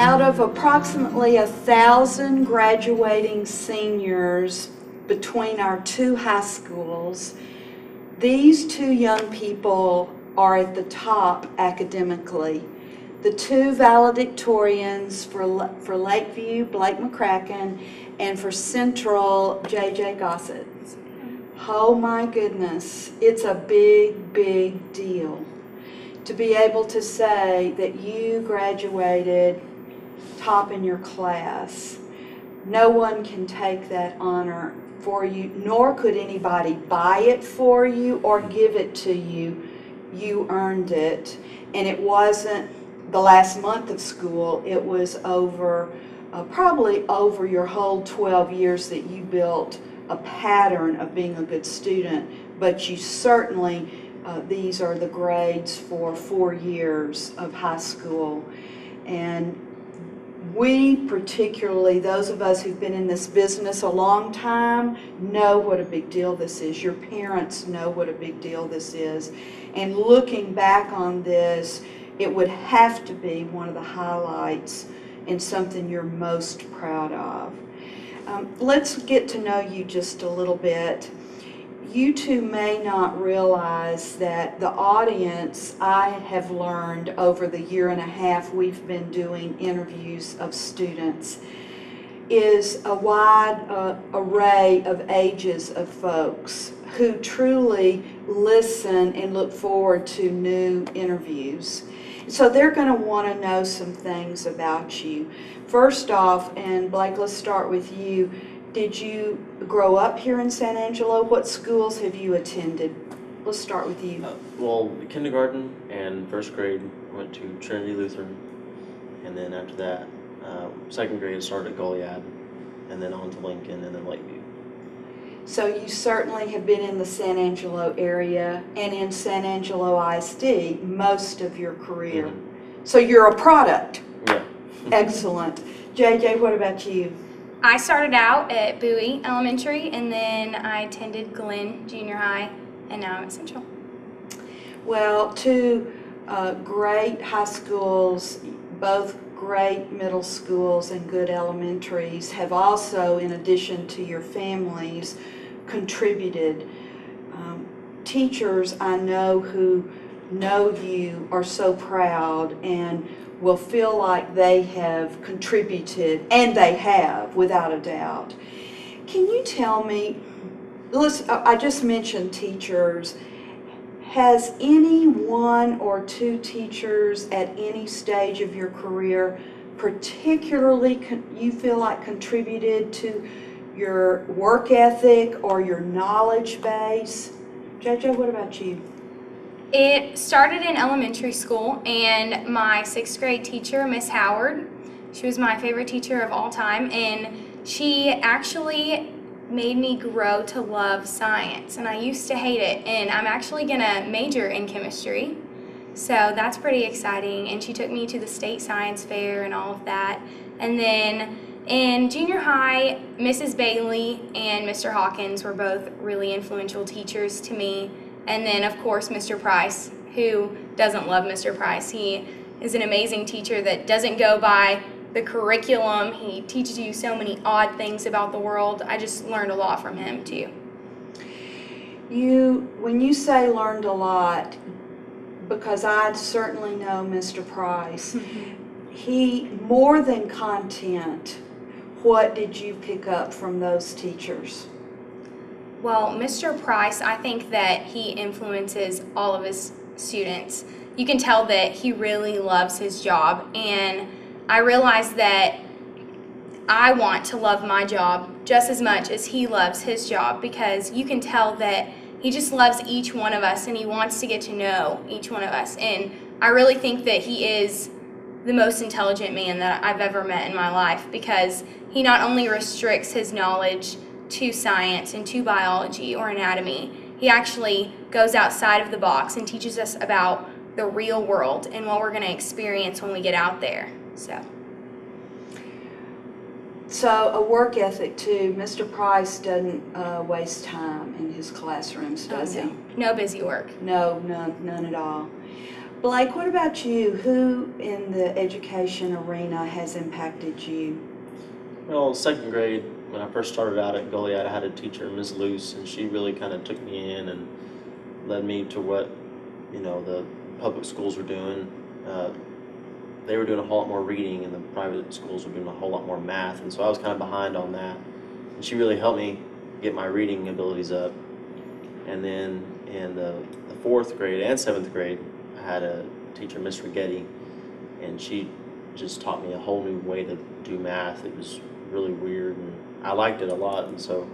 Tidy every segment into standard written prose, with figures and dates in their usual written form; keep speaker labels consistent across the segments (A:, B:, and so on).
A: Out of approximately 1,000 graduating seniors between our two high schools, these two young people are at the top academically. The two valedictorians for Lakeview, Blake McCracken, and for Central, J.J. Gossett. Oh my goodness, it's a big, big deal to be able to say that you graduated top in your class. No one can take that honor for you, nor could anybody buy it for you or give it to you. You earned it, and it wasn't the last month of school. It was over, probably over your whole 12 years that you built a pattern of being a good student, but you certainly, these are the grades for 4 years of high school. And we particularly, those of us who've been in this business a long time, know what a big deal this is. Your parents know what a big deal this is. And looking back on this, it would have to be one of the highlights and something you're most proud of. Let's get to know you just a little bit. You two may not realize that the audience, I have learned over the year and a half we've been doing interviews of students, is a wide array of ages of folks who truly listen and look forward to new interviews. So they're going to want to know some things about you. First off, and Blake, let's start with you. Did you grow up here in San Angelo? What schools have you attended? Let's start with you.
B: Well, kindergarten and first grade I went to Trinity Lutheran, and then after that, second grade I started at Goliad, and then on to Lincoln, and then Lakeview.
A: So you certainly have been in the San Angelo area and in San Angelo ISD most of your career.
B: Mm-hmm.
A: So you're a product.
B: Yeah.
A: Excellent. JJ, what about you?
C: I started out at Bowie Elementary, and then I attended Glenn Junior High, and now I'm at Central.
A: Well, two great high schools, both great middle schools and good elementaries have also, in addition to your families, contributed. Teachers I know who know you are so proud and will feel like they have contributed, and they have, without a doubt. Can you tell me, I just mentioned teachers, has any one or two teachers at any stage of your career particularly you feel like contributed to your work ethic or your knowledge base? JJ, what about you?
C: It started in elementary school, and my 6th grade teacher, Miss Howard, she was my favorite teacher of all time, and she actually made me grow to love science, and I used to hate it, and I'm actually gonna major in chemistry, so that's pretty exciting. And she took me to the state science fair and all of that. And then in junior high, Mrs. Bailey and Mr. Hawkins were both really influential teachers to me. And then, of course, Mr. Price, who doesn't love Mr. Price. He is an amazing teacher that doesn't go by the curriculum. He teaches you so many odd things about the world. I just learned a lot from him, too.
A: When you say learned a lot, because I certainly know Mr. Price, he, more than content, what did you pick up from those teachers?
C: Well, Mr. Price, I think that he influences all of his students. You can tell that he really loves his job, and I realized that I want to love my job just as much as he loves his job, because you can tell that he just loves each one of us and he wants to get to know each one of us. And I really think that he is the most intelligent man that I've ever met in my life, because he not only restricts his knowledge to science and to biology or anatomy, he actually goes outside of the box and teaches us about the real world and what we're going to experience when we get out there.
A: So a work ethic too. Mr. Price doesn't waste time in his classrooms, does he?
C: No busy work.
A: No, none at all. Blake, what about you? Who in the education arena has impacted you?
B: Well, second grade, when I first started out at Goliad, I had a teacher, Ms. Luce, and she really kind of took me in and led me to what, the public schools were doing. They were doing a whole lot more reading, and the private schools were doing a whole lot more math, and so I was kind of behind on that. And she really helped me get my reading abilities up. And then in the fourth grade and seventh grade, I had a teacher, Miss Rigetti, and she just taught me a whole new way to do math. It was really weird, and I liked it a lot, and so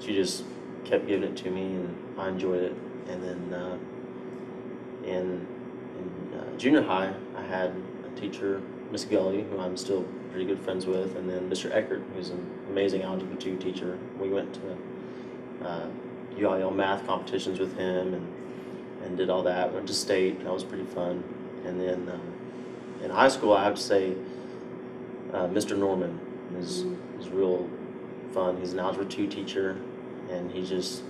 B: she just kept giving it to me, and I enjoyed it. And then in junior high, I had a teacher, Miss Gully, who I'm still pretty good friends with, and then Mr. Eckert, who's an amazing Algebra 2 teacher. We went to UIL math competitions with him and did all that. Went to state. That was pretty fun. And then in high school, I have to say Mr. Norman is real fun. He's an Algebra 2 teacher, and he just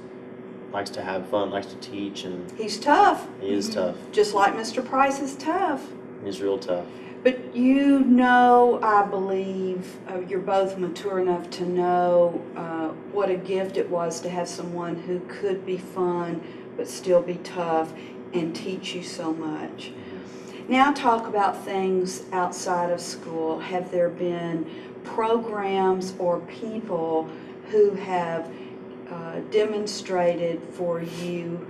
B: likes to have fun, likes to teach, and
A: he's tough.
B: He is tough.
A: Just like Mr. Price is tough.
B: He's real tough.
A: But I believe, you're both mature enough to know what a gift it was to have someone who could be fun but still be tough and teach you so much. Now talk about things outside of school. Have there been programs or people who have demonstrated for you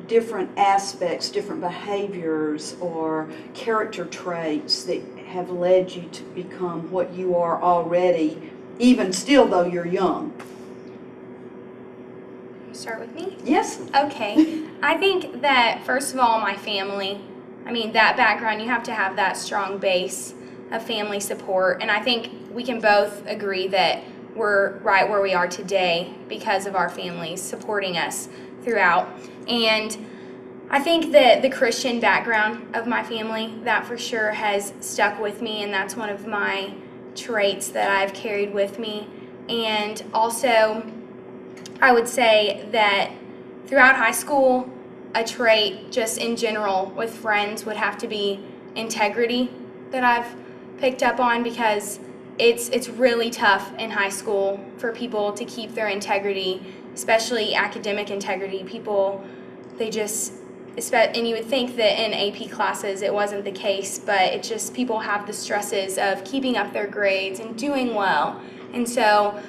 A: different aspects, different behaviors or character traits that have led you to become what you are already, even still though you're young?
C: Start with me?
A: Yes.
C: Okay. I think that, first of all, my family, that background, you have to have that strong base of family support. And I think we can both agree that we're right where we are today because of our families supporting us throughout. And I think that the Christian background of my family, that for sure has stuck with me, and that's one of my traits that I've carried with me. And also, I would say that throughout high school, a trait just in general with friends would have to be integrity that I've picked up on, because it's really tough in high school for people to keep their integrity, especially academic integrity. People, and you would think that in AP classes it wasn't the case, but it just, people have the stresses of keeping up their grades and doing well. And so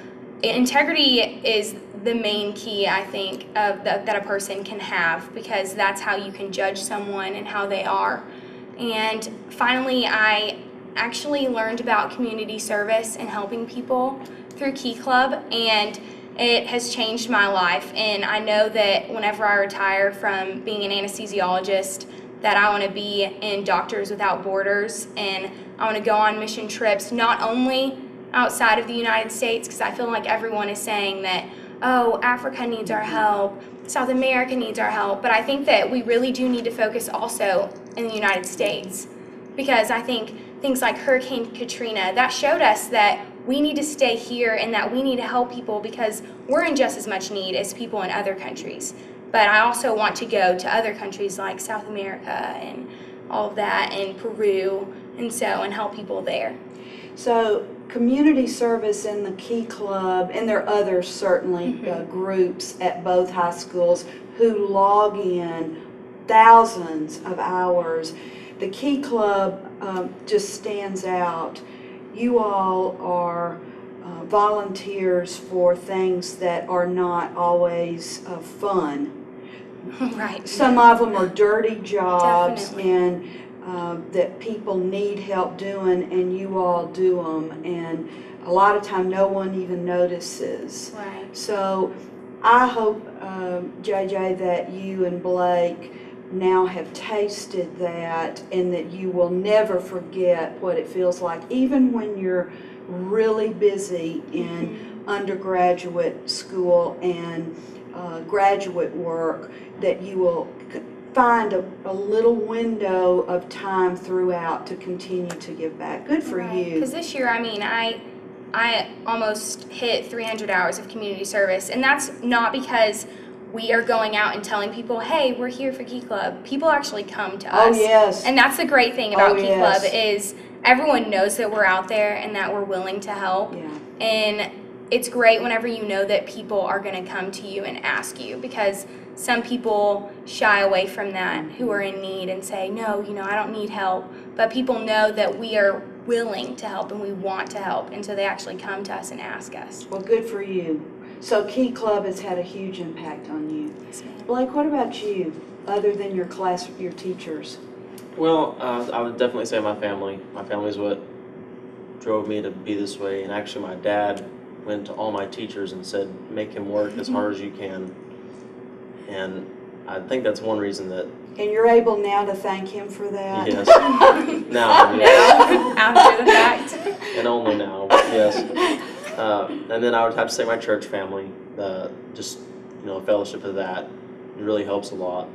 C: integrity is the main key, I think, that a person can have, because that's how you can judge someone and how they are. And finally, I actually learned about community service and helping people through Key Club, and it has changed my life. And I know that whenever I retire from being an anesthesiologist, that I want to be in Doctors Without Borders, and I want to go on mission trips, not only outside of the United States, because I feel like everyone is saying that, oh, Africa needs our help, South America needs our help, but I think that we really do need to focus also in the United States, because I think things like Hurricane Katrina, that showed us that we need to stay here and that we need to help people, because we're in just as much need as people in other countries. But I also want to go to other countries like South America and all of that, and Peru, and help people there.
A: So community service in the Key Club, and there are others certainly, groups at both high schools who log in thousands of hours. The Key Club just stands out. You all are volunteers for things that are not always fun.
C: Right.
A: Some of them are dirty jobs.
C: Definitely.
A: And that people need help doing, and you all do them, and a lot of time no one even notices.
C: Right.
A: So I hope, JJ, that you and Blake now have tasted that, and that you will never forget what it feels like, even when you're really busy in undergraduate school and graduate work, that you will find a little window of time throughout to continue to give back. Good for you.
C: Because this year, I almost hit 300 hours of community service, and that's not because we are going out and telling people, hey, we're here for Key Club, people actually come to us.
A: Oh, yes.
C: And that's the great thing about Key
A: yes.
C: Club is everyone knows that we're out there and that we're willing to help.
A: Yeah.
C: And it's great whenever you know that people are going to come to you and ask you, because some people shy away from that who are in need and say, no, I don't need help. But people know that we are willing to help and we want to help, and so they actually come to us and ask us.
A: Well, good for you. So Key Club has had a huge impact on you.
C: Yes, ma'am.
A: Blake, what about you, other than your class, your teachers?
B: Well, I would definitely say my family. My family is what drove me to be this way. And actually, my dad went to all my teachers and said, make him work as hard as you can. And I think that's one reason that.
A: And you're able now to thank him for that?
B: Yes. Now, yes.
C: After the fact.
B: And only now, yes. And then I would have to say my church family. Just, a fellowship of that. It really helps a lot.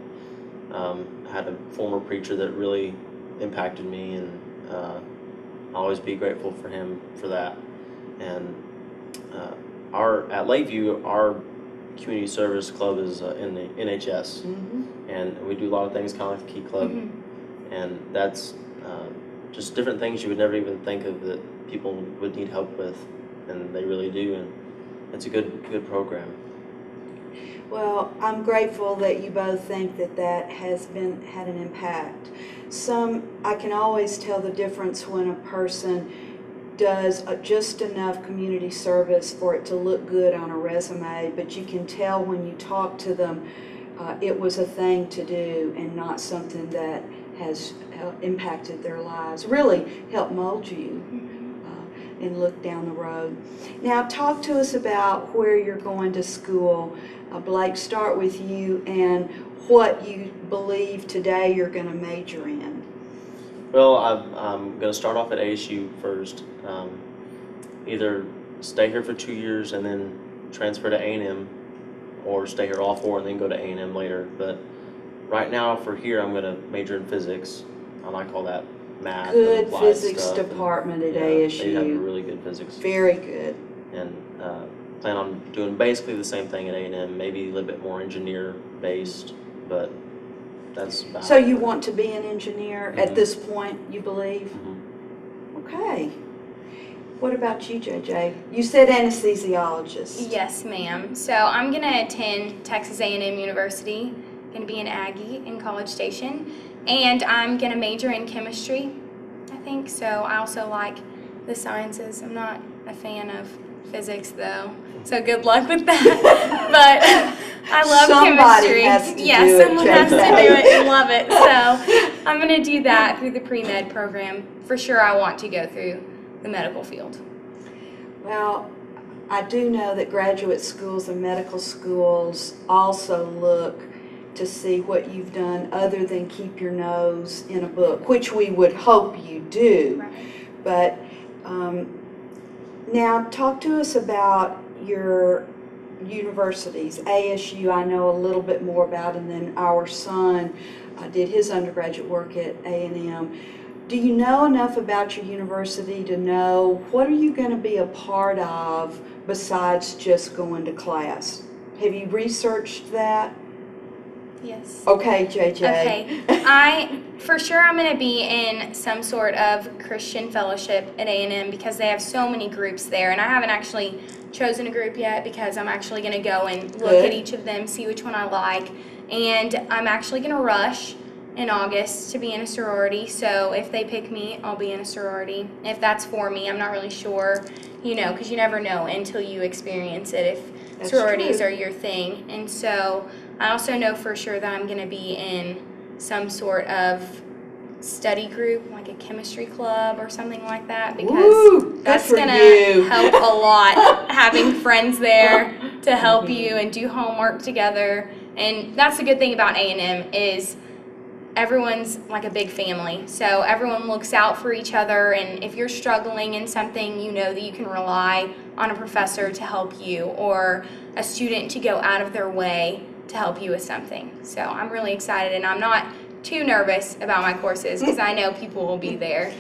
B: I had a former preacher that really impacted me, and I'll always be grateful for him for that. And at Lakeview, our community service club is in the NHS, and we do a lot of things kind of like the Key Club, and that's just different things you would never even think of that people would need help with, and they really do, and it's a good program.
A: Well, I'm grateful that you both think that has had an impact. I can always tell the difference when a person does just enough community service for it to look good on a resume, but you can tell when you talk to them it was a thing to do and not something that has impacted their lives, really helped mold you and look down the road. Now talk to us about where you're going to school. Blake, start with you and what you believe today you're going to major in.
B: Well, I'm going to start off at ASU first. Either stay here for 2 years and then transfer to A&M, or stay here all 4 and then go to A&M later. But right now for here, I'm going to major in physics. I like all that math.
A: Good
B: and
A: physics
B: stuff,
A: department at
B: They
A: ASU.
B: have a really good physics.
A: Very good.
B: And plan on doing basically the same thing at A&M, maybe a little bit more engineer-based, but that's about
A: So you want to be an engineer at this point, you believe? Okay. What about you, JJ? You said anesthesiologist.
C: Yes, ma'am. So I'm going to attend Texas A&M University, going to be an Aggie in College Station, and I'm going to major in chemistry, I think. So I also like the sciences. I'm not a fan of physics, though, so good luck with that. But I love
A: Somebody
C: chemistry.
A: has to
C: yes,
A: do it,
C: someone has to do
A: JJ.
C: it and love it. So I'm going to do that through the pre-med program. For sure, I want to go through the medical field.
A: Well, I do know that graduate schools and medical schools also look to see what you've done other than keep your nose in a book, which we would hope you do.
C: Right.
A: But now talk to us about your universities. ASU I know a little bit more about, and then our son did his undergraduate work at A&M. Do you know enough about your university to know what are you going to be a part of besides just going to class? Have you researched that?
C: Yes.
A: Okay, JJ.
C: Okay. For sure I'm going to be in some sort of Christian fellowship at A&M because they have so many groups there, and I haven't actually chosen a group yet because I'm actually going to go and look at each of them, see which one I like, and I'm actually going to rush in August to be in a sorority, so if they pick me, I'll be in a sorority. If that's for me, I'm not really sure, because you never know until you experience it if
A: That's
C: sororities
A: true.
C: are your thing. And so I also know for sure that I'm going to be in some sort of study group, like a chemistry club or something like that, because
A: Woo,
C: that's
A: good
C: going
A: for you.
C: to help a lot, having friends there to help you and do homework together. And that's the good thing about A&M is everyone's like a big family, so everyone looks out for each other, and if you're struggling in something, you know that you can rely on a professor to help you or a student to go out of their way to help you with something. So I'm really excited, and I'm not too nervous about my courses because I know people will be there.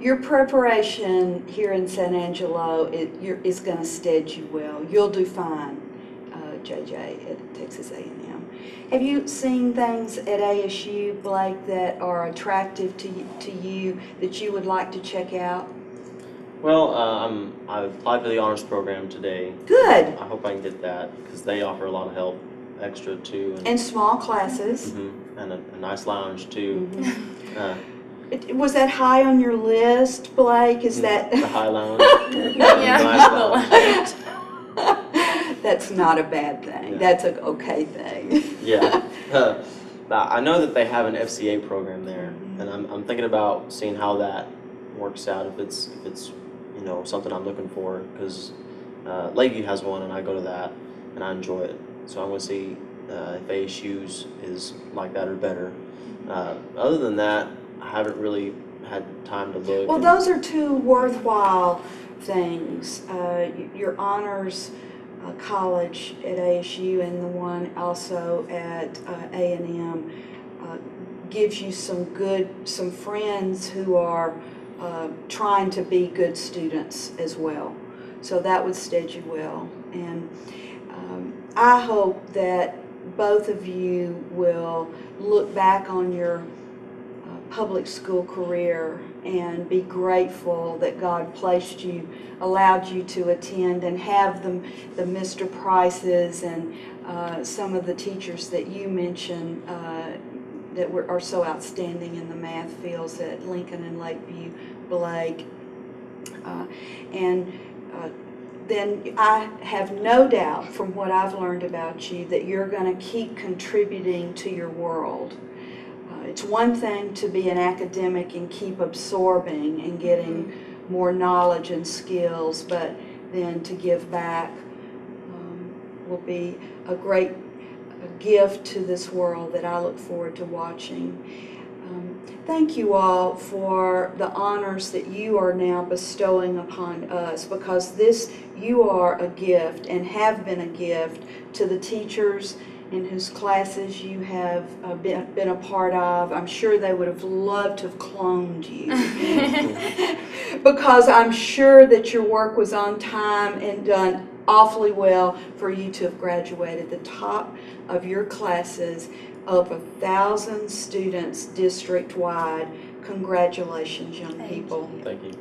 A: Your preparation here in San Angelo is going to stead you well. You'll do fine. J.J. at Texas A&M. Have you seen things at ASU, Blake, that are attractive to you that you would like to check out?
B: Well, I applied for the honors program today.
A: Good.
B: I hope I can get that because they offer a lot of help extra too.
A: And small classes.
B: And a nice lounge too.
A: Was that high on your list, Blake? Is that
B: the high lounge?
C: Yeah.
B: Nice lounge.
A: That's not a bad thing.
B: Yeah.
A: That's an okay thing.
B: Yeah. I know that they have an FCA program there, and I'm thinking about seeing how that works out. If it's you know, something I'm looking for, because Lakeview has one, and I go to that, and I enjoy it. So I'm going to see if ASU's is like that or better. Other than that, I haven't really had time to look.
A: Well, those are two worthwhile things. Your honors college at ASU and the one also at A&M gives you some friends who are trying to be good students as well. So that would stead you well. And I hope that both of you will look back on your public school career and be grateful that God placed you, allowed you to attend and have the Mr. Prices and some of the teachers that you mentioned that are so outstanding in the math fields at Lincoln and Lakeview, Blake. Then I have no doubt from what I've learned about you that you're going to keep contributing to your world. It's one thing to be an academic and keep absorbing and getting more knowledge and skills, but then to give back will be a great gift to this world that I look forward to watching. Thank you all for the honors that you are now bestowing upon us, because you are a gift and have been a gift to the teachers in whose classes you have been a part of. I'm sure they would have loved to have cloned you because I'm sure that your work was on time and done awfully well for you to have graduated the top of your classes of 1,000 students district-wide. Congratulations, young people.
B: Thank you.